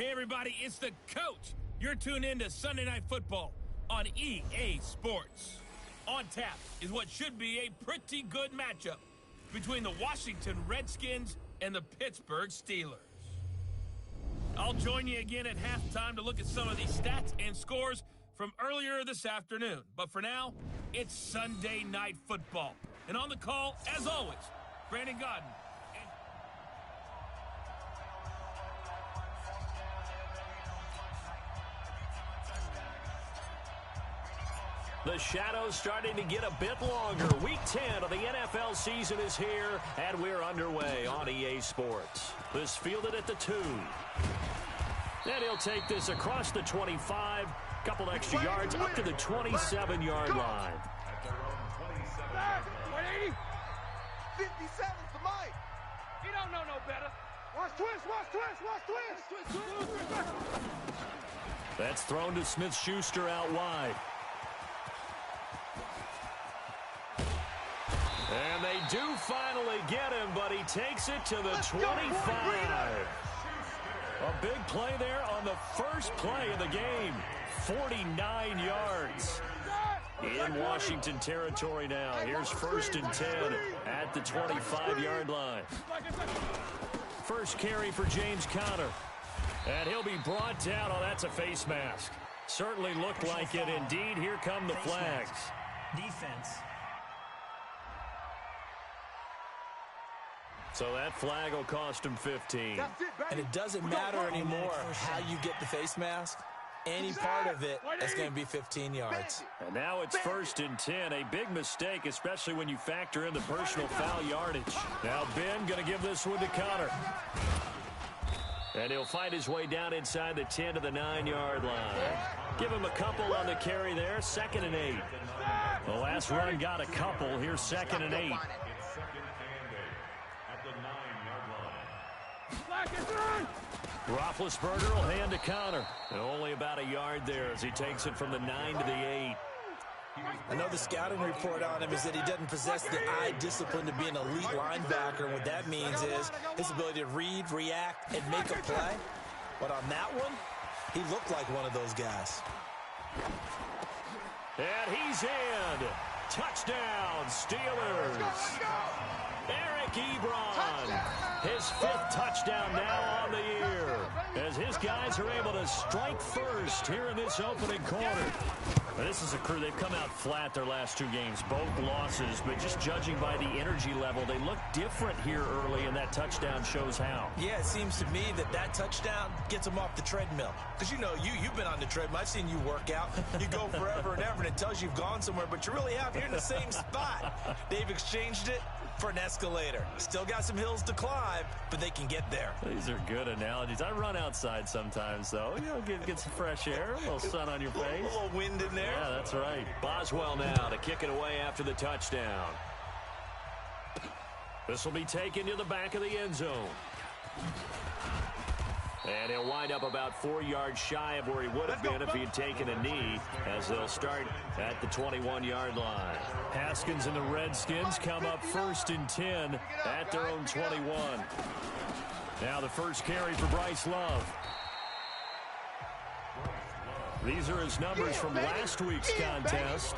Hey, everybody, it's the coach. You're tuned in to Sunday Night Football on EA Sports. On tap is what should be a pretty good matchup between the Washington Redskins and the Pittsburgh Steelers. I'll join you again at halftime to look at some of these stats and scores from earlier this afternoon. But for now, it's Sunday Night Football. And on the call, as always, Brandon Godden. The shadow's starting to get a bit longer. Week 10 of the NFL season is here, and we're underway on EA Sports. This fielded at the 2. Then he'll take this across the 25, couple extra yards up to the 27-yard line. 180. 57's the mic. He don't know no better. Watch twist, watch twist, watch twist. That's thrown to Smith-Schuster out wide. And they do finally get him, but he takes it to the 25. A big play there on the first play of the game. 49 yards. In Washington territory now. Here's 1st and 10 at the 25-yard line. First carry for James Conner. And he'll be brought down. Oh, that's a face mask. Certainly looked like it. Indeed, here come the flags. Defense. So that flag will cost him 15. And it doesn't matter anymore how you get the face mask. Any part of it is going to be 15 yards. And now it's 1st and 10. A big mistake, especially when you factor in the personal foul yardage. Now Ben going to give this one to Conner. And he'll find his way down inside the 10 to the 9-yard line. Give him a couple on the carry there. 2nd and 8. The last run got a couple. Here's 2nd and 8. Roethlisberger will hand to Conner. And only about a yard there as he takes it from the 9 to the 8. I know the scouting report on him is that he doesn't possess the eye discipline to be an elite linebacker. And what that means is his ability to read, react, and make a play. But on that one, he looked like one of those guys. And he's in. Touchdown, Steelers. Eric Ebron, his 5th touchdown now on the year, as his guys are able to strike first here in this opening quarter. Now, this is a crew, they've come out flat their last 2 games, both losses, but just judging by the energy level, they look different here early, and that touchdown shows how. Yeah, it seems to me that touchdown gets them off the treadmill. Because, you know, you've been on the treadmill. I've seen you work out. You go forever and ever, and it tells you you've gone somewhere, but you really have. You're in the same spot. They've exchanged it for an escalator. Still got some hills to climb, but they can get there. These are good analogies. I run outside sometimes, though. You know, get some fresh air, a little sun on your face. A little wind in there. Yeah, that's right. Boswell now to kick it away after the touchdown. This will be taken to the back of the end zone. And he'll wind up about 4 yards shy of where he would have been if he had taken a knee, as they'll start at the 21-yard line. Haskins and the Redskins come up 1st and 10 at their own 21. Now the first carry for Bryce Love. These are his numbers from last week's contest.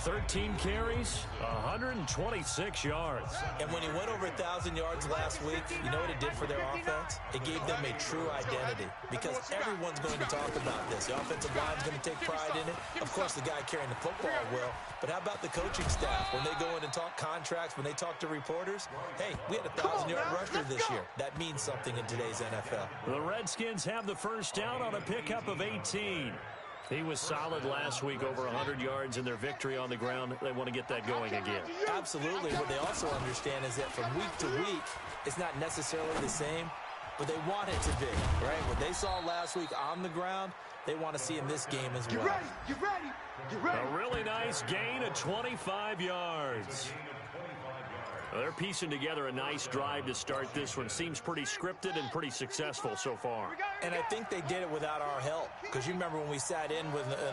13 carries, 126 yards. And when he went over 1,000 yards last week, you know what it did for their offense? It gave them a true identity, because everyone's going to talk about this. The offensive line's going to take pride in it. Of course, the guy carrying the football will. But how about the coaching staff? When they go in and talk contracts, when they talk to reporters, hey, we had a 1,000-yard rusher this year. That means something in today's NFL. The Redskins have the first down on a pickup of 18. He was solid last week, over 100 yards in their victory on the ground. They want to get that going again. Absolutely. What they also understand is that from week to week, it's not necessarily the same, but they want it to be, right? What they saw last week on the ground, they want to see in this game as well. Get ready. A really nice gain of 25 yards. Well, they're piecing together a nice drive to start this one. Seems pretty scripted and pretty successful so far. And I think they did it without our help. Because you remember when we sat in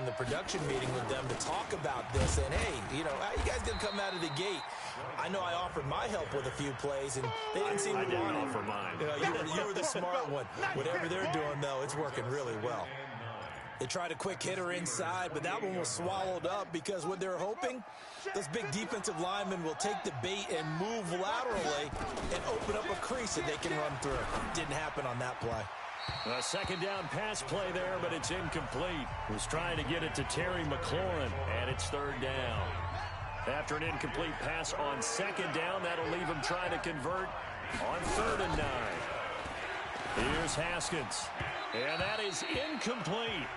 the production meeting with them to talk about this. And, hey, you know, how you guys going to come out of the gate? I know I offered my help with a few plays, and they didn't seem to want it. I didn't offer mine. You were the smart one. Whatever they're doing, though, it's working really well. They tried a quick hitter inside, but that one was swallowed up because what they're hoping, those big defensive linemen will take the bait and move laterally and open up a crease that they can run through. Didn't happen on that play. A second down pass play there, but it's incomplete. Was trying to get it to Terry McLaurin, and it's third down. After an incomplete pass on second down, that'll leave him trying to convert on 3rd and 9. Here's Haskins, and that is incomplete.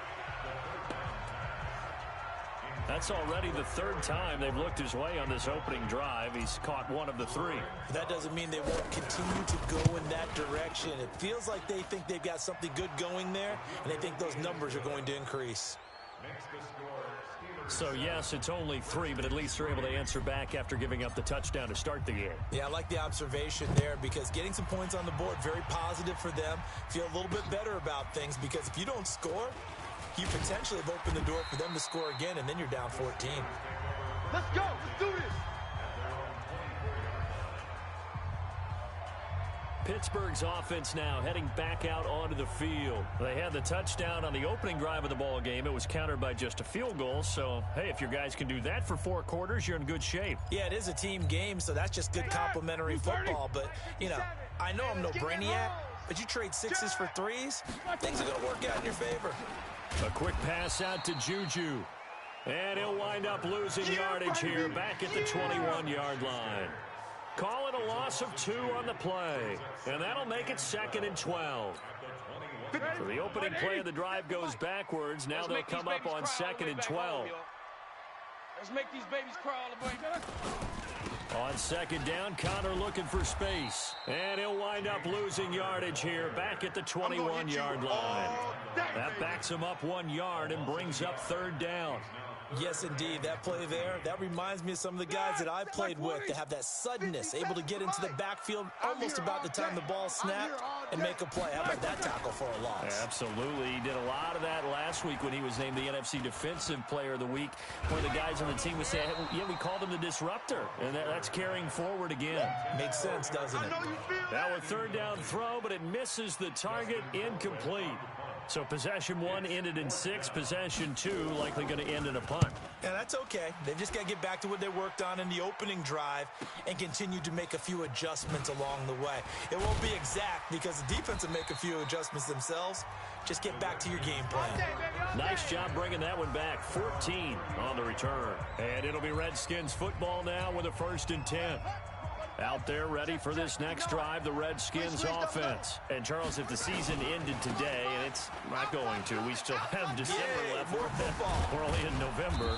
That's already the 3rd time they've looked his way on this opening drive. He's caught 1 of the 3. That doesn't mean they won't continue to go in that direction. It feels like they think they've got something good going there, and they think those numbers are going to increase. So, yes, it's only 3, but at least they're able to answer back after giving up the touchdown to start the game. Yeah, I like the observation there because getting some points on the board, very positive for them. Feel a little bit better about things because if you don't score, you potentially have opened the door for them to score again, and then you're down 14. Let's go. Let's do this. Pittsburgh's offense now heading back out onto the field. They had the touchdown on the opening drive of the ball game. It was countered by just a field goal. So, hey, if your guys can do that for 4 quarters, you're in good shape. Yeah, it is a team game, so that's just good complimentary football. But, you know, I know I'm no brainiac, but you trade 6s for 3s, things are going to work out in your favor. A quick pass out to Juju. And he'll wind up losing yardage here back at the 21-yard line. Call it a loss of 2 on the play. And that'll make it 2nd and 12. So the opening play of the drive goes backwards. Now they'll come up on 2nd and 12. Let's make these babies crawl the way back. On 2nd down, Connor looking for space. And he'll wind up losing yardage here back at the 21-yard line. That backs him up 1 yard and brings up 3rd down. Yes, indeed. That play there, that reminds me of some of the guys that I've played with to have that suddenness, able to get into the backfield almost about the time the ball snapped and make a play. How about that tackle for a loss? Absolutely. He did a lot of that last week when he was named the NFC Defensive Player of the Week. One of the guys on the team was saying, yeah, we called him the disruptor, and that's carrying forward again. Makes sense, doesn't it? Now a 3rd down throw, but it misses the target, incomplete. So possession 1 ended in 6. Possession 2 likely going to end in a punt. Yeah, that's okay. They've just got to get back to what they worked on in the opening drive and continue to make a few adjustments along the way. It won't be exact because the defense will make a few adjustments themselves. Just get back to your game plan. Nice job bringing that one back. 14 on the return. And it'll be Redskins football now with a 1st and 10. Out there ready for this next drive, the Redskins offense. And, Charles, if the season ended today, and it's not going to, we still have December left. We're only in November.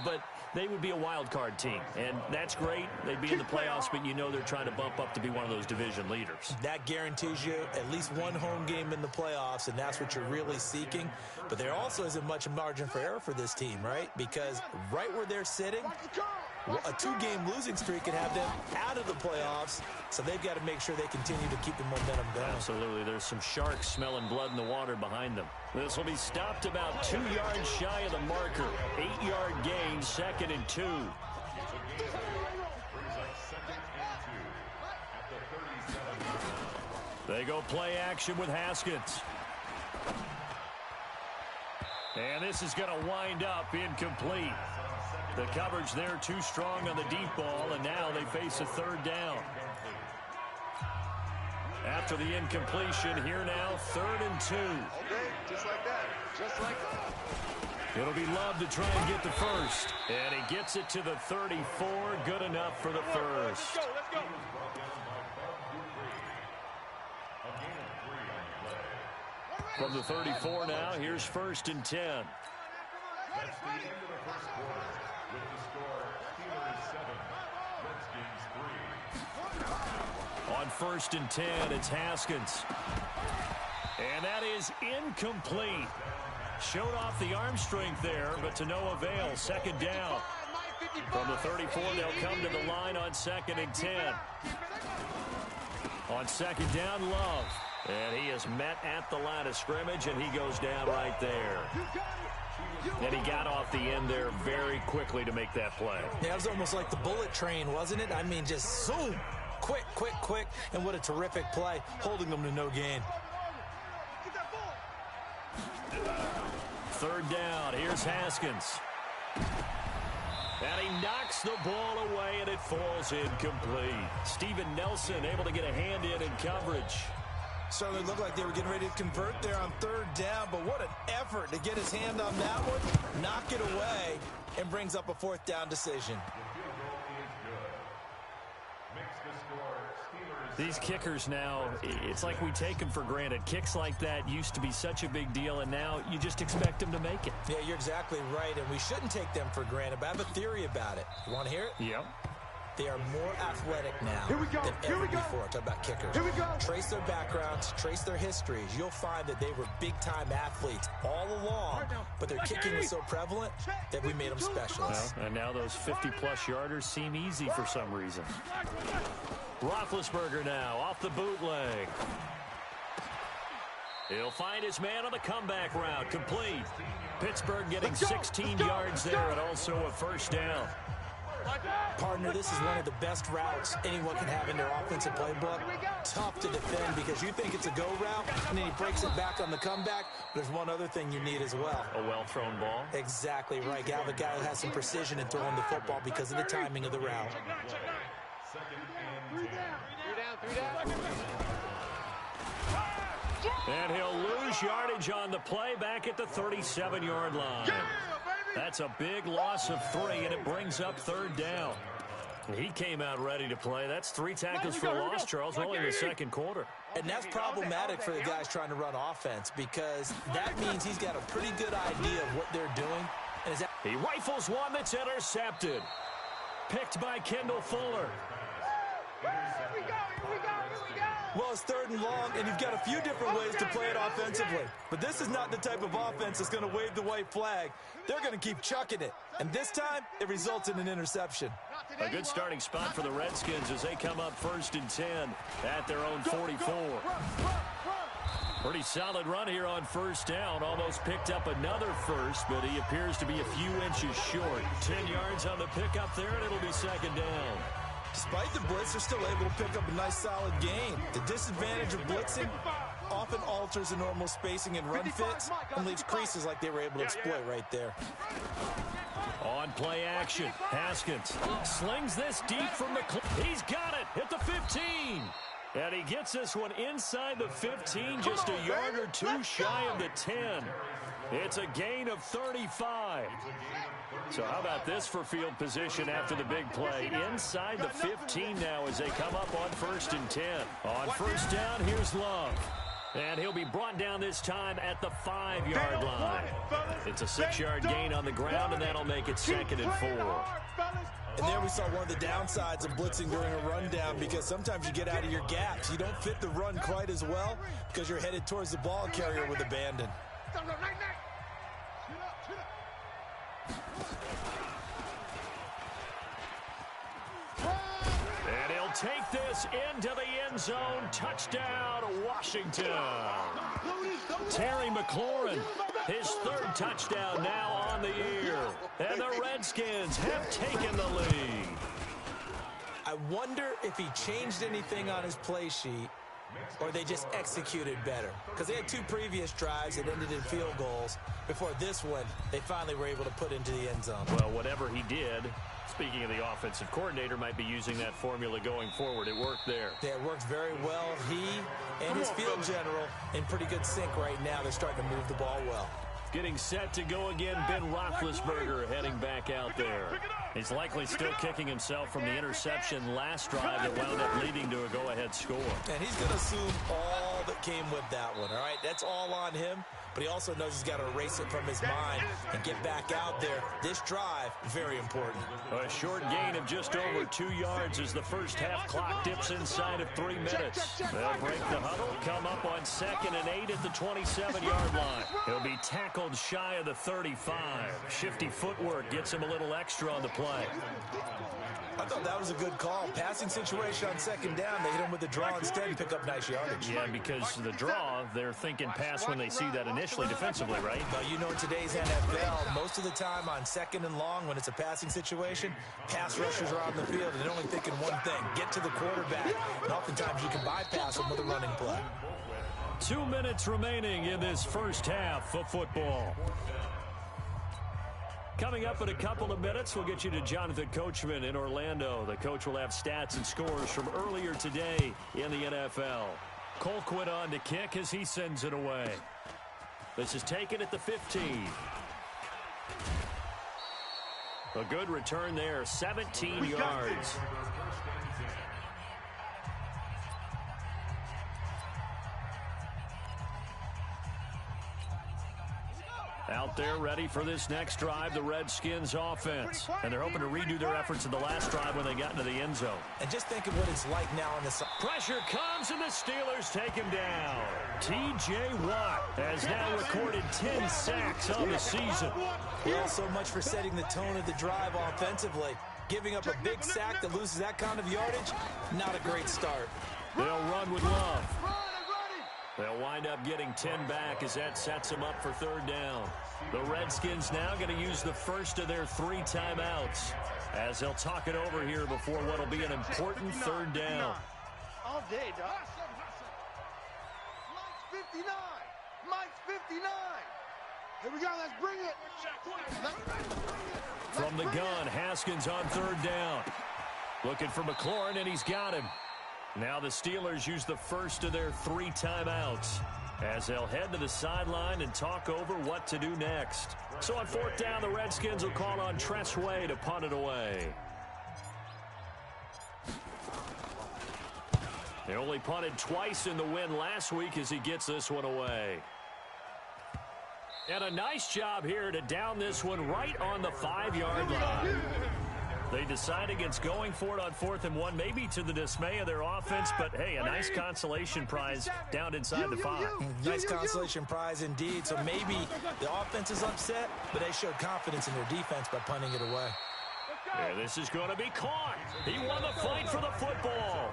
But they would be a wild card team, and that's great. They'd be in the playoffs, but you know they're trying to bump up to be one of those division leaders. That guarantees you at least 1 home game in the playoffs, and that's what you're really seeking. But there also isn't much margin for error for this team, right? Because right where they're sitting, a 2-game losing streak can have them out of the playoffs, so they've got to make sure they continue to keep the momentum going. Absolutely. There's some sharks smelling blood in the water behind them. This will be stopped about 2 yards shy of the marker. 8-yard gain, 2nd and 2. They go play action with Haskins. And this is going to wind up incomplete. The coverage there too strong on the deep ball, and now they face a 3rd down. After the incompletion, here now, 3rd and 2. Okay, just like that. Just like that. It'll be Love to try and get the first. And he gets it to the 34. Good enough for the first. Let's go. From the 34 now, here's 1st and 10. That's the end of the first quarter. With the score, Steelers 7, Redskins 3. On 1st and 10, it's Haskins. And that is incomplete. Showed off the arm strength there, but to no avail. 2nd down. From the 34, they'll come to the line on 2nd and 10. On 2nd down, Love. And he is met at the line of scrimmage, and he goes down right there. And he got off the end there very quickly to make that play. Yeah, it was almost like the bullet train, wasn't it? I mean, just zoom. Quick, quick, quick. And what a terrific play, holding them to no gain. 3rd down. Here's Haskins. And he knocks the ball away, and it falls incomplete. Steven Nelson able to get a hand in coverage. Certainly looked like they were getting ready to convert there on 3rd down, but what an effort to get his hand on that one, knock it away, and brings up a 4th down decision. These kickers now, it's like we take them for granted. Kicks like that used to be such a big deal, and now you just expect them to make it. Yeah, you're exactly right, and we shouldn't take them for granted, but I have a theory about it. You want to hear it? Yep. They are more athletic now than ever before. Talk about kickers. Trace their backgrounds, trace their histories. You'll find that they were big-time athletes all along, but their kicking was so prevalent that we made them specialists. Well, and now those 50-plus yarders seem easy for some reason. Roethlisberger now off the bootleg. He'll find his man on the comeback route. Complete. Pittsburgh getting 16 yards there and also a 1st down. Partner, this is one of the best routes anyone can have in their offensive playbook. Tough to defend because you think it's a go route, and then he breaks it back on the comeback. There's one other thing you need as well. A well-thrown ball? Exactly right. You have a guy who has some precision in throwing the football because of the timing of the route. 3 down. And he'll lose yardage on the play back at the 37-yard line. That's a big loss of 3, and it brings up 3rd down. He came out ready to play. That's 3 tackles for loss, Charles, only in the 2nd quarter. And that's problematic for the guys trying to run offense because that means he's got a pretty good idea of what they're doing. And he rifles one that's intercepted. Picked by Kendall Fuller. Here we go. Well, it's 3rd and long, and you've got a few different ways to play it offensively. But this is not the type of offense that's going to wave the white flag. They're going to keep chucking it. And this time, it results in an interception. A good starting spot for the Redskins as they come up 1st and 10 at their own 44. Pretty solid run here on 1st down. Almost picked up another first, but he appears to be a few inches short. 10 yards on the pickup there, and it'll be 2nd down. Despite the blitz, they're still able to pick up a nice solid gain. The disadvantage of blitzing often alters the normal spacing and run fits and leaves creases like they were able to exploit right there. On play action, Haskins slings this deep from the he's got it at the 15. And he gets this one inside the 15, just a yard or 2 shy of the 10. It's a gain of 35. So how about this for field position after the big play? Inside the 15 now as they come up on 1st and 10. On 1st down, here's Love. And he'll be brought down this time at the 5-yard line. It's a 6-yard gain on the ground, and that'll make it 2nd and 4. And there we saw one of the downsides of blitzing during a rundown because sometimes you get out of your gaps. You don't fit the run quite as well because you're headed towards the ball carrier with abandon. And he'll take this into the end zone. Touchdown, Washington. Terry McLaurin, his 3rd touchdown now on the year. And the Redskins have taken the lead. I wonder if he changed anything on his play sheet or they just executed better. Because they had 2 previous drives that ended in field goals. Before this one, they finally were able to put into the end zone. Well, whatever he did, speaking of the offensive coordinator, might be using that formula going forward. It worked there. Yeah, it worked very well. He and his field general in pretty good sync right now. They're starting to move the ball well. Getting set to go again, Ben Roethlisberger heading back out there. He's likely still kicking himself from the interception last drive that wound up leading to a go-ahead score. And he's going to assume all that came with that one, all right? That's all on him, but he also knows he's got to erase it from his mind and get back out there. This drive, very important. A short gain of just over 2 yards as the first half clock dips inside of 3 minutes. They'll break the huddle, come up on 2nd and 8 at the 27-yard line. He'll be tackled shy of the 35. Shifty footwork gets him a little extra on the play. I thought that was a good call. Passing situation on 2nd down. They hit him with the draw instead and pick up nice yardage. Yeah, because the draw, they're thinking pass when they see that initially defensively, right? Well, you know, in today's NFL, most of the time on 2nd and long, when it's a passing situation, pass rushers are on the field, and they're only thinking one thing, get to the quarterback. And oftentimes you can bypass them with a running play. 2 minutes remaining in this first half of football. Coming up in a couple of minutes, we'll get you to Jonathan Coachman in Orlando. The coach will have stats and scores from earlier today in the NFL. Colquitt on to kick as he sends it away. This is taken at the 15. A good return there, 17 yards. Out there ready for this next drive, the Redskins offense. And they're hoping to redo their efforts in the last drive when they got into the end zone. And just think of what it's like now on this. Pressure comes and the Steelers take him down. T.J. Watt has now recorded 10 sacks on the season. Well, so much for setting the tone of the drive offensively. Giving up a big sack that loses that kind of yardage, not a great start. They'll run with Love. They'll wind up getting 10 back as that sets them up for 3rd down. The Redskins now going to use the first of their 3 timeouts as they'll talk it over here before what will be an important 3rd down. All day, Doc. Mike's 59. Mike's 59. Here we go. Let's bring it. From the gun, Haskins on 3rd down. Looking for McLaurin, and he's got him. Now the Steelers use the first of their 3 timeouts as they'll head to the sideline and talk over what to do next. So on 4th down, the Redskins will call on Tress Way to punt it away. They only punted twice in the win last week as he gets this one away. And a nice job here to down this one right on the 5-yard line. They decide against going for it on 4th and 1, maybe to the dismay of their offense, but hey, a nice consolation prize down inside the 5. Nice consolation prize indeed. So maybe the offense is upset, but they showed confidence in their defense by punting it away. Yeah, this is going to be caught. He won the fight for the football.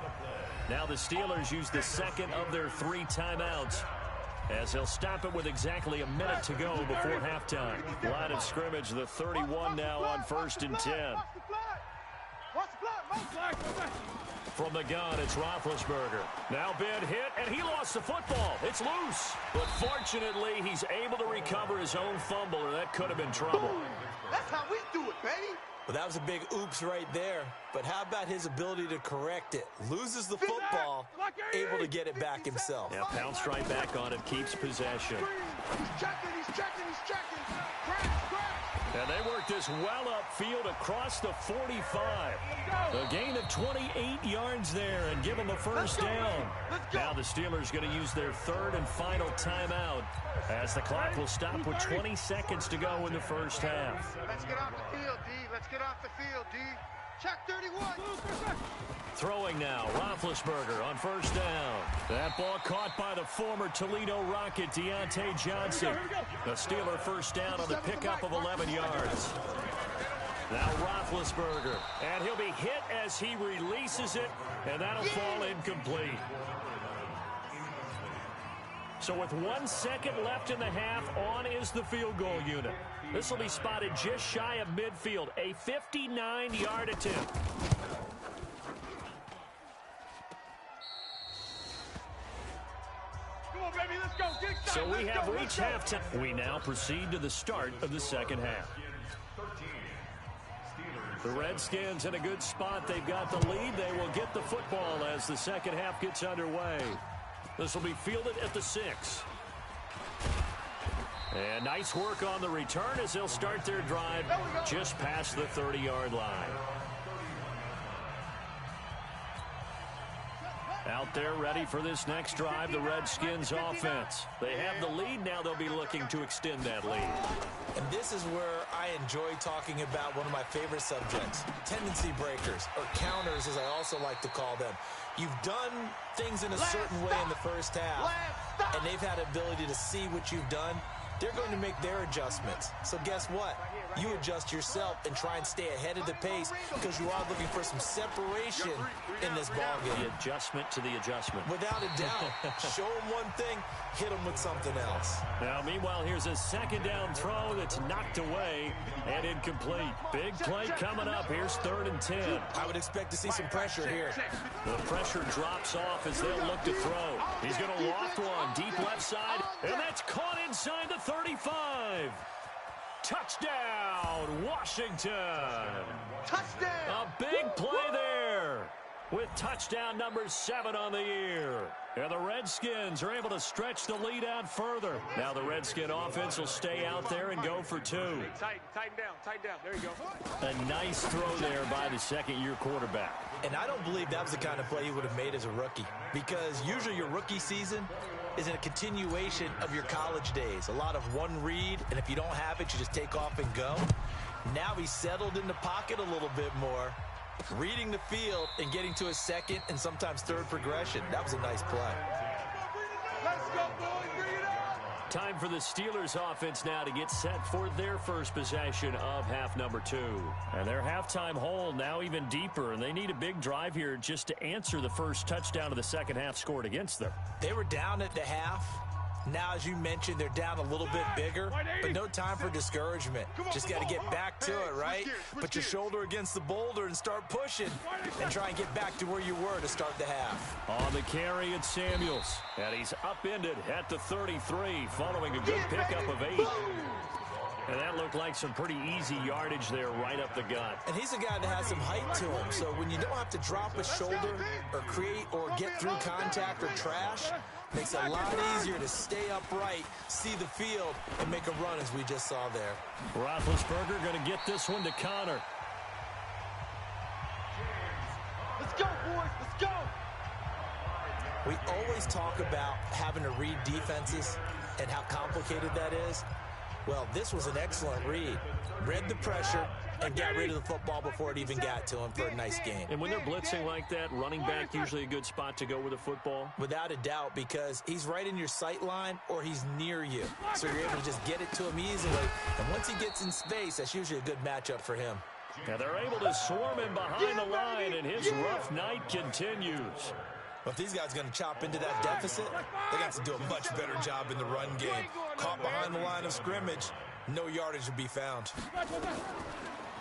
Now the Steelers use the second of their 3 timeouts as they'll stop it with exactly a minute to go before halftime. Line of scrimmage, the 31 now on 1st and 10. From the gun, it's Roethlisberger. Now Ben hit, and he lost the football. It's loose. But fortunately, he's able to recover his own fumble, or that could have been trouble. That's how we do it, baby. Well, that was a big oops right there. But how about his ability to correct it? Loses the football, able to get it back himself. Yeah, pounced right back on it, keeps possession. He's checking, he's checking, he's checking. Crash. And they work this well upfield across the 45. A gain of 28 yards there and give them a first down. Now the Steelers going to use their 3rd and final timeout as the clock will stop with 20 seconds to go in the first half. Let's get off the field, D. Let's get off the field, D. Check 31. Throwing now, Roethlisberger on 1st down. That ball caught by the former Toledo Rocket, Deontay Johnson. The Steeler first down on the pickup of 11 yards. Now Roethlisberger, and he'll be hit as he releases it, and that'll fall incomplete. So with 1 second left in the half, on is the field goal unit. This will be spotted just shy of midfield, a 59-yard attempt. Come on, baby, let's go. Get So we have reached halftime. We now proceed to the start of the second half. The Redskins in a good spot. They've got the lead. They will get the football as the second half gets underway. This will be fielded at the 6. And nice work on the return as they'll start their drive just past the 30-yard line. Out there ready for this next drive, the Redskins offense. They have the lead. Now they'll be looking to extend that lead. And this is where I enjoy talking about one of my favorite subjects, tendency breakers, or counters as I also like to call them. You've done things in a certain way in the first half, and they've had the ability to see what you've done. They're going to make their adjustments. So guess what? You adjust yourself and try and stay ahead of the pace because you are looking for some separation in this ballgame. The adjustment to the adjustment. Without a doubt. Show them one thing, hit them with something else. Now, meanwhile, here's a second down throw that's knocked away and incomplete. Big play coming up. Here's 3rd and 10. I would expect to see some pressure here. The pressure drops off as they'll look to throw. He's going to loft one deep left side, and that's caught inside the 35. Touchdown, Washington. Touchdown. A big play there with touchdown number 7 on the year. And the Redskins are able to stretch the lead out further. Now the Redskin offense will stay out there and go for 2. Tighten down. There you go. A nice throw there by the second-year quarterback. And I don't believe that was the kind of play he would have made as a rookie, because usually your rookie season is in a continuation of your college days. A lot of one read, and if you don't have it, you just take off and go. Now he's settled in the pocket a little bit more, reading the field and getting to a second and sometimes third progression. That was a nice play. Let's go, boys. Bring it on. Time for the Steelers offense now to get set for their first possession of half number 2. And their halftime hole now even deeper, and they need a big drive here just to answer the first touchdown of the second half scored against them. They were down at the half. Now, as you mentioned, they're down a little bit bigger, but no time for discouragement. Just got to get back to it, right? Put your shoulder against the boulder and start pushing and try and get back to where you were to start the half. On the carry, it's Samuels, and he's upended at the 33 following a good pickup of 8. And that looked like some pretty easy yardage there right up the gut. And he's a guy that has some height to him, so when you don't have to drop a shoulder or create or get through contact or trash, makes it a lot easier to stay upright, see the field, and make a run as we just saw there. Roethlisberger going to get this one to Connor. Let's go, boys. Let's go. We always talk about having to read defenses and how complicated that is. Well, this was an excellent read. Read the pressure and got rid of the football before it even got to him for a nice game. And when they're blitzing like that, running back usually a good spot to go with the football? Without a doubt, because he's right in your sight line or he's near you. So you're able to just get it to him easily. And once he gets in space, that's usually a good matchup for him. Now they're able to swarm him behind the line, and his rough night continues. Well, if these guys are going to chop into that deficit, they got to do a much better job in the run game. Caught behind the line of scrimmage, no yardage to be found.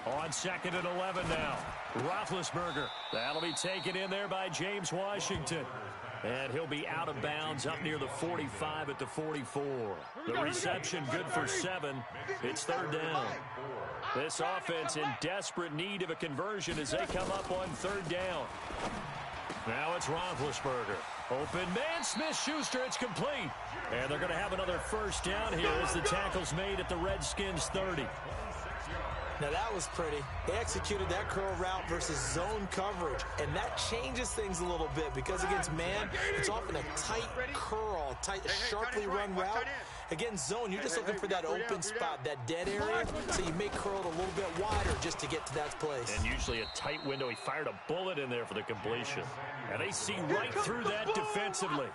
On 2nd and 11 now. Roethlisberger. That'll be taken in there by James Washington. And he'll be out of bounds up near the 45 at the 44. The reception good for 7. It's 3rd down. This offense in desperate need of a conversion as they come up on 3rd down. Now it's Roethlisberger. Open man, Smith-Schuster, it's complete. And they're going to have another first down here as the tackle's made at the Redskins 30. Now that was pretty. They executed that curl route versus zone coverage, and that changes things a little bit because against man, it's often a tight curl, tight, sharply run route. Against zone, you're just looking for that open spot, that dead area, so you may curl it a little bit wider just to get to that place. And usually a tight window. He fired a bullet in there for the completion. And they see right through that defensively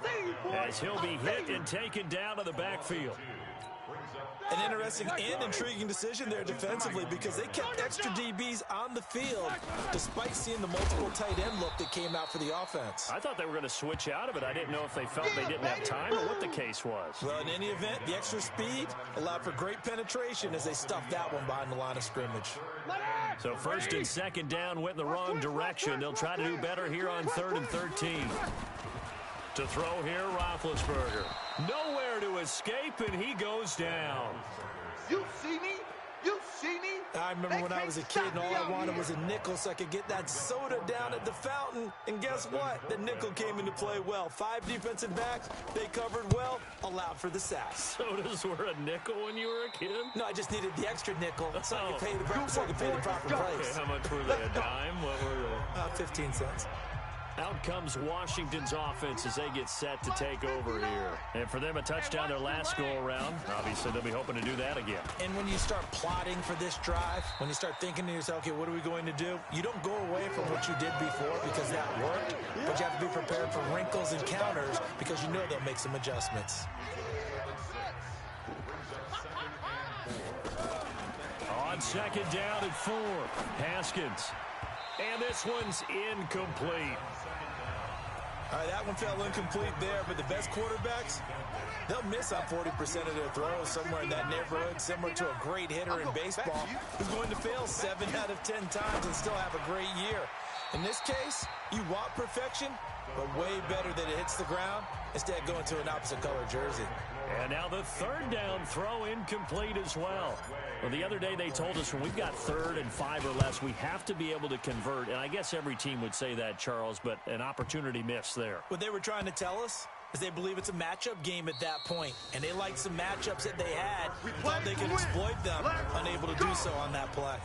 as he'll be hit and taken down to the backfield. An interesting and intriguing decision there defensively because they kept extra DBs on the field despite seeing the multiple tight end look that came out for the offense. I thought they were going to switch out of it. I didn't know if they felt they didn't have time or what the case was. Well, in any event, the extra speed allowed for great penetration as they stuffed that one behind the line of scrimmage. So 1st and 2nd down went in the wrong direction. They'll try to do better here on 3rd and 13. To throw here, Roethlisberger. Nowhere to escape, and he goes down. You see me? You see me? I remember when I was a kid and all I wanted was a nickel so I could get that soda down at the fountain. And guess what? The nickel came into play well. 5 defensive backs, they covered well, allowed for the sack. Sodas were a nickel when you were a kid? No, I just needed the extra nickel so I could pay the proper price. Okay, how much were they? A dime? What were they? 15 cents. Out comes Washington's offense as they get set to take over here. And for them, a touchdown their last go-around. Obviously, they'll be hoping to do that again. And when you start plotting for this drive, when you start thinking to yourself, okay, what are we going to do? You don't go away from what you did before because that worked, but you have to be prepared for wrinkles and counters because you know they'll make some adjustments. On second down and 4, Haskins. And this one's incomplete. All right, that one fell incomplete there, but the best quarterbacks, they'll miss on 40% of their throws somewhere in that neighborhood, similar to a great hitter in baseball who's going to fail 7 out of 10 times and still have a great year. In this case, you want perfection, but way better that it hits the ground instead of going to an opposite color jersey. And now the third down throw incomplete as well. Well, the other day they told us when we've got 3rd and 5 or less, we have to be able to convert. And I guess every team would say that, Charles, but an opportunity missed there. What they were trying to tell us is they believe it's a matchup game at that point. And they liked some matchups that they had, thought they could exploit them, unable to do so on that play.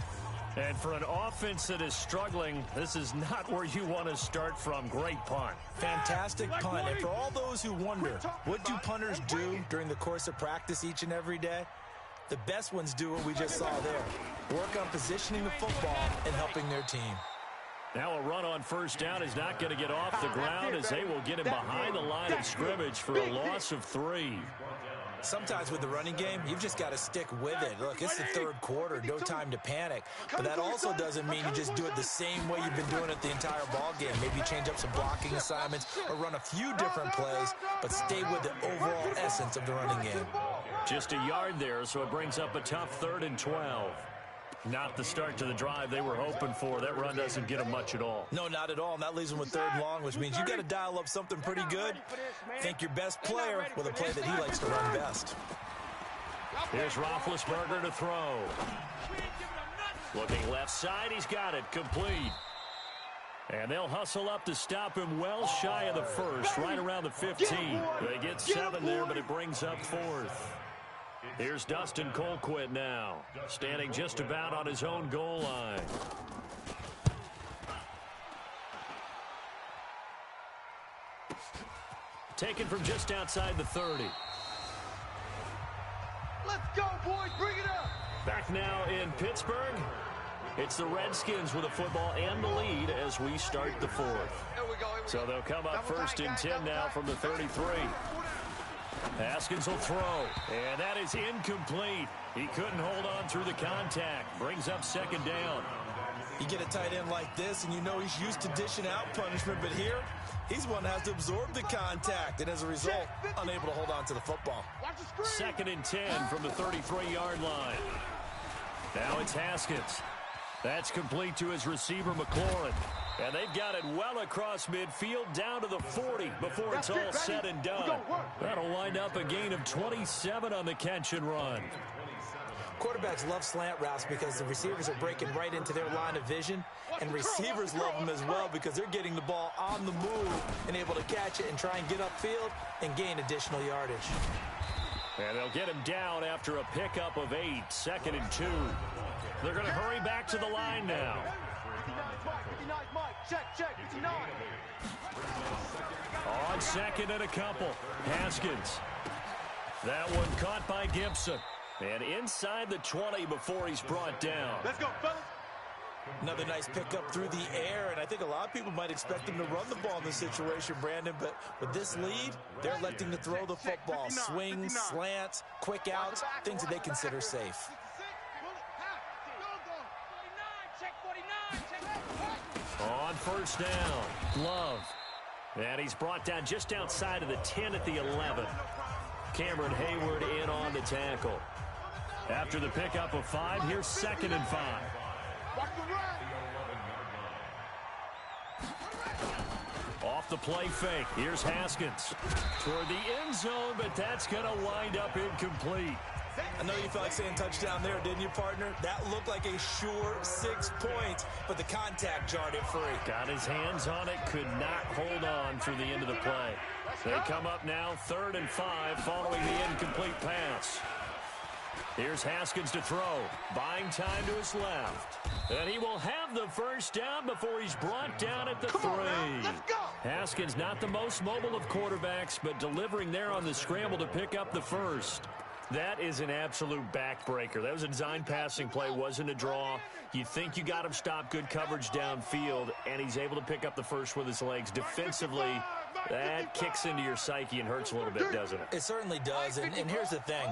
And for an offense that is struggling, this is not where you want to start from. Great punt. Fantastic punt. And for all those who wonder, what do punters do during the course of practice each and every day? The best ones do what we just saw there. Work on positioning the football and helping their team. Now a run on first down is not going to get off the ground as they will get him behind the line of scrimmage for a loss of 3. Sometimes with the running game, you've just got to stick with it. Look, it's the 3rd quarter, no time to panic. But that also doesn't mean you just do it the same way you've been doing it the entire ball game. Maybe change up some blocking assignments or run a few different plays, but stay with the overall essence of the running game. Just a yard there, so it brings up a tough 3rd and 12. Not the start to the drive they were hoping for. That run doesn't get them much at all. No, not at all. And that leaves them with 3rd and long, which means you got to dial up something pretty good. Think your best player with a play that he likes to run best. Here's Roethlisberger to throw. Looking left side, he's got it. Complete. And they'll hustle up to stop him well shy of the 1st, right around the 15. They get 7 there, but it brings up 4th. Here's Dustin Colquitt now, standing just about on his own goal line. Taken from just outside the 30. Let's go, boys. Bring it up. Back now in Pittsburgh. It's the Redskins with the football and the lead as we start the 4th. So they'll come up 1st and 10 now from the 33. Haskins will throw, and that is incomplete. He couldn't hold on through the contact. Brings up 2nd down. You get a tight end like this, and you know he's used to dishing out punishment, but here, he's one that has to absorb the contact, and as a result, unable to hold on to the football. 2nd and 10 from the 33-yard line. Now it's Haskins. That's complete to his receiver, McLaurin. And they've got it well across midfield down to the 40 before it's all said and done. That'll wind up a gain of 27 on the catch and run. Quarterbacks love slant routes because the receivers are breaking right into their line of vision, and receivers love them as well because they're getting the ball on the move and able to catch it and try and get upfield and gain additional yardage. And they'll get him down after a pickup of 8, 2nd and 2. They're going to hurry back to the line now. On 2nd and a couple, Haskins. That one caught by Gibson. And inside the 20 before he's brought down. Let's go, fellas. Another nice pickup through the air, and I think a lot of people might expect him to run the ball in this situation, Brandon, but with this lead, they're electing to throw the football. Swings, slants, quick outs, things that they consider safe. On 1st down, Love. And he's brought down just outside of the 10 at the 11. Cameron Hayward in on the tackle. After the pickup of 5, here's 2nd and 5. Off the play fake, here's Haskins. Toward the end zone, but that's going to wind up incomplete. I know you felt like saying touchdown there, didn't you, partner? That looked like a sure 6 points, but the contact jarred it free. Got his hands on it, could not hold on through the end of the play. They come up now 3rd and 5 following the incomplete pass. Here's Haskins to throw. Buying time to his left. And he will have the first down before he's brought down at the 3. Haskins not the most mobile of quarterbacks, but delivering there on the scramble to pick up the first. That is an absolute backbreaker. That was a design passing play, wasn't a draw. You think you got him stopped, good coverage downfield, and he's able to pick up the first with his legs. Defensively, that kicks into your psyche and hurts a little bit, doesn't it? It certainly does, and here's the thing.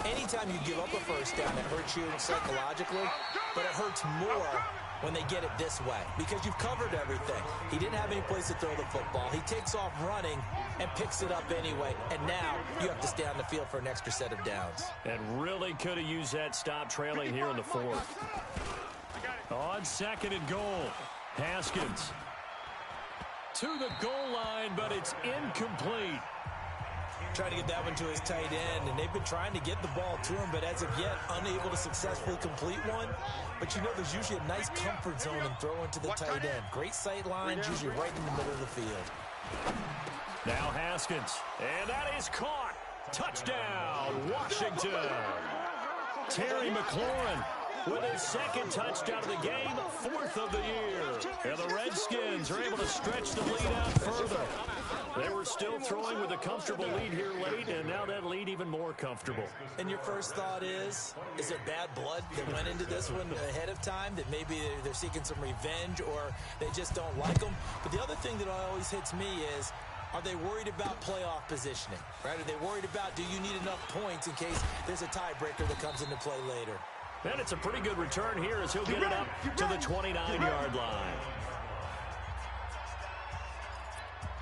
Anytime you give up a first down, it hurts you psychologically, but it hurts more when they get it this way because you've covered everything. He didn't have any place to throw the football. He takes off running and picks it up anyway, and now you have to stay on the field for an extra set of downs. And really could have used that stop trailing here in the 4th. On 2nd and goal, Haskins to the goal line, but it's incomplete. Trying to get that one to his tight end, and they've been trying to get the ball to him, but as of yet, unable to successfully complete one. But you know there's usually a nice comfort zone in throwing to the tight end. Great sight lines, usually right in the middle of the field. Now Haskins, and that is caught. Touchdown, Washington. Terry McLaurin with his 2nd touchdown of the game, 4th of the year. And the Redskins are able to stretch the lead out further. They were still throwing with a comfortable lead here late, and now that lead even more comfortable. And your first thought is there bad blood that went into this one ahead of time, that maybe they're seeking some revenge or they just don't like them? But the other thing that always hits me is, are they worried about playoff positioning, right? Are they worried about, do you need enough points in case there's a tiebreaker that comes into play later? And it's a pretty good return here as he'll get it up to the 29-yard line.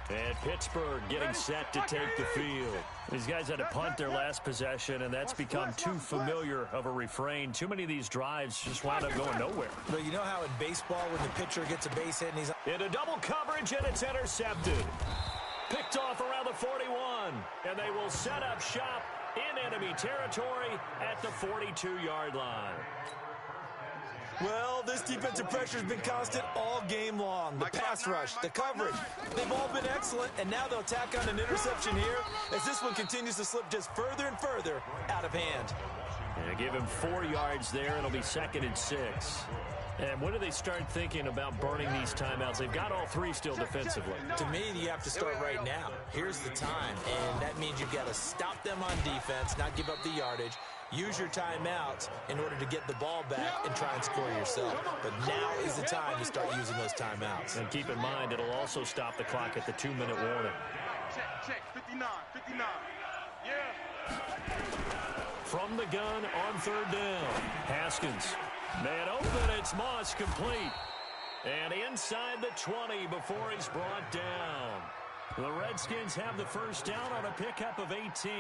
And Pittsburgh getting set to take the field. These guys had to punt their last possession, and that's become too familiar of a refrain. Too many of these drives just wound up going nowhere. But you know how in baseball when the pitcher gets a base hit and he's into double coverage, and it's intercepted. Picked off around the 41, and they will set up shop in enemy territory at the 42-yard line. Well, this defensive pressure has been constant all game long. The pass rush, the coverage, they've all been excellent, and now they'll tack on an interception here as this one continues to slip just further and further out of hand. And give him 4 yards there. It'll be 2nd and 6. And when do they start thinking about burning these timeouts? They've got all 3 still defensively. To me, you have to start right now. Here's the time, and that means you've got to stop them on defense, not give up the yardage. Use your timeouts in order to get the ball back and try and score yourself. But now is the time to start using those timeouts. And keep in mind, it'll also stop the clock at the 2-minute warning. Check, 59, 59. Yeah. From the gun on 3rd down, Haskins. Man open, it's Moss complete. And inside the 20 before he's brought down. The Redskins have the first down on a pickup of 18.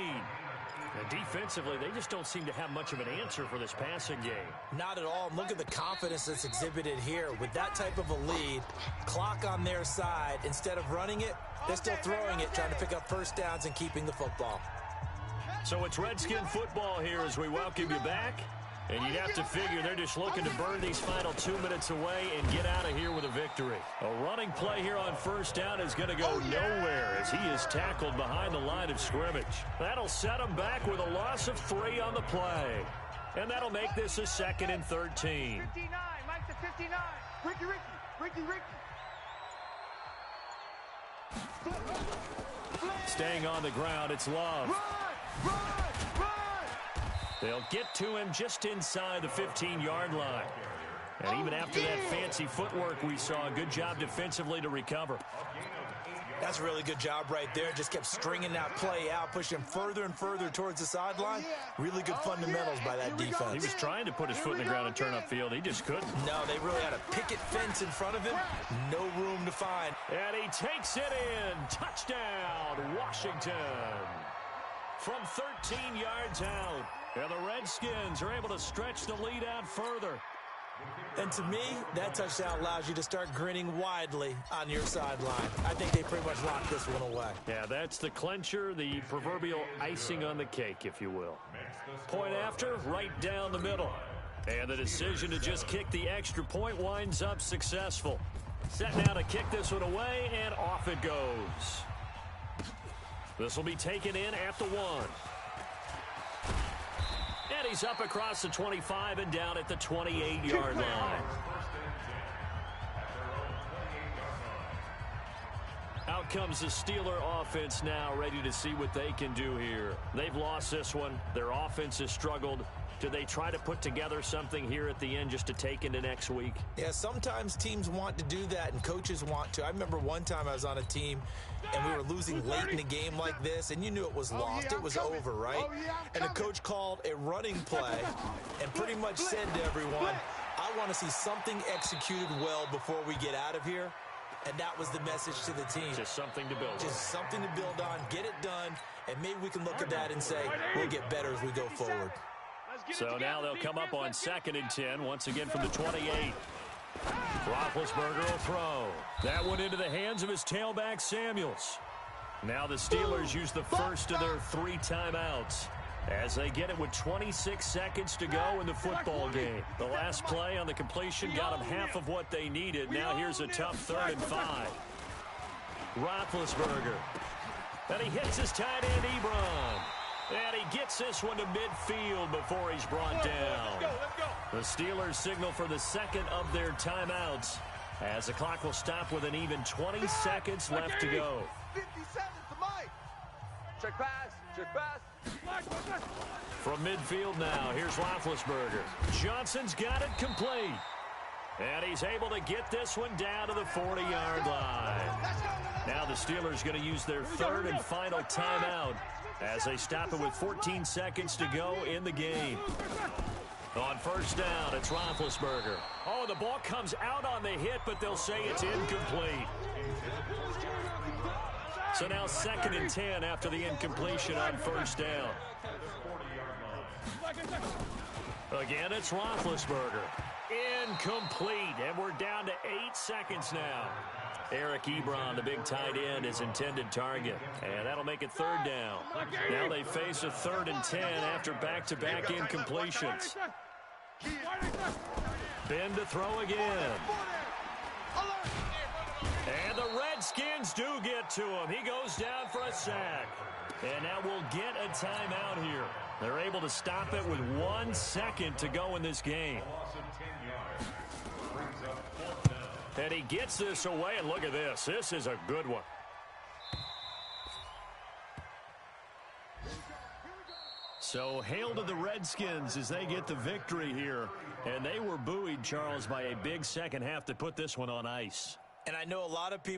And defensively, they just don't seem to have much of an answer for this passing game. Not at all. And look at the confidence that's exhibited here. With that type of a lead, clock on their side, instead of running it, they're still throwing it, trying to pick up first downs and keeping the football. So it's Redskin football here as we welcome you back. And you'd have to figure they're just looking to burn these final 2 minutes away and get out of here with a victory. A running play here on first down is going to go nowhere as he is tackled behind the line of scrimmage. That'll set him back with a loss of 3 on the play. And that'll make this a 2nd and 13. 59, Mike to 59. Ricky. Staying on the ground, it's Love. Run! They'll get to him just inside the 15-yard line. And even after that fancy footwork we saw, a good job defensively to recover. That's a really good job right there. Just kept stringing that play out, pushing further and further towards the sideline. Really good fundamentals by that defense. He was trying to put his foot in the ground and turn upfield. He just couldn't. No, they really had a picket fence in front of him. No room to find. And he takes it in. Touchdown, Washington. From 13 yards out. And the Redskins are able to stretch the lead out further. And to me, that touchdown allows you to start grinning widely on your sideline. I think they pretty much locked this one away. Yeah, that's the clincher, the proverbial icing on the cake, if you will. Point after, right down the middle. And the decision to just kick the extra point winds up successful. Set now to kick this one away, and off it goes. This will be taken in at the 1. And he's up across the 25 and down at the 28-yard line. Out comes the Steeler offense now, ready to see what they can do here. They've lost this one. Their offense has struggled. Do they try to put together something here at the end just to take into next week? Yeah, sometimes teams want to do that and coaches want to. I remember one time I was on a team and we were losing late in a game like this, and you knew it was lost. It was over, right? And the coach called a running play and pretty much said to everyone, I want to see something executed well before we get out of here. And that was the message to the team. Just something to build on. Just something to build on, get it done, and maybe we can look at that and say, we'll get better as we go forward. So now they'll come up on 2nd and 10, once again from the 28. Roethlisberger will throw. That one into the hands of his tailback, Samuels. Now the Steelers use the first of their 3 timeouts as they get it with 26 seconds to go in the football game. The last play on the completion got them half of what they needed. Now here's a tough 3rd and 5. Roethlisberger. And he hits his tight end, Ebron. And he gets this one to midfield before he's brought down. The Steelers signal for the second of their timeouts as the clock will stop with an even 20 seconds left to go. 50 seconds to Mike. Check pass. Check pass. From midfield now, here's Roethlisberger. Johnson's got it complete. And he's able to get this one down to the 40-yard line. Now the Steelers going to use their 3rd and final timeout as they stop it with 14 seconds to go in the game. On 1st down, it's Roethlisberger. Oh, the ball comes out on the hit, but they'll say it's incomplete. So now 2nd and 10 after the incompletion on 1st down. Again, it's Roethlisberger. Incomplete, and we're down to 8 seconds now. Eric Ebron, the big tight end, is intended target, and that'll make it 3rd down. Now they face a 3rd and 10 after back-to-back incompletions. Ben to throw again. And the Redskins do get to him. He goes down for a sack. And now we'll get a timeout here. They're able to stop it with 1 second to go in this game. And he gets this away, and look at this. This is a good one. So hail to the Redskins as they get the victory here. And they were buoyed, Charles, by a big second half to put this one on ice. And I know a lot of people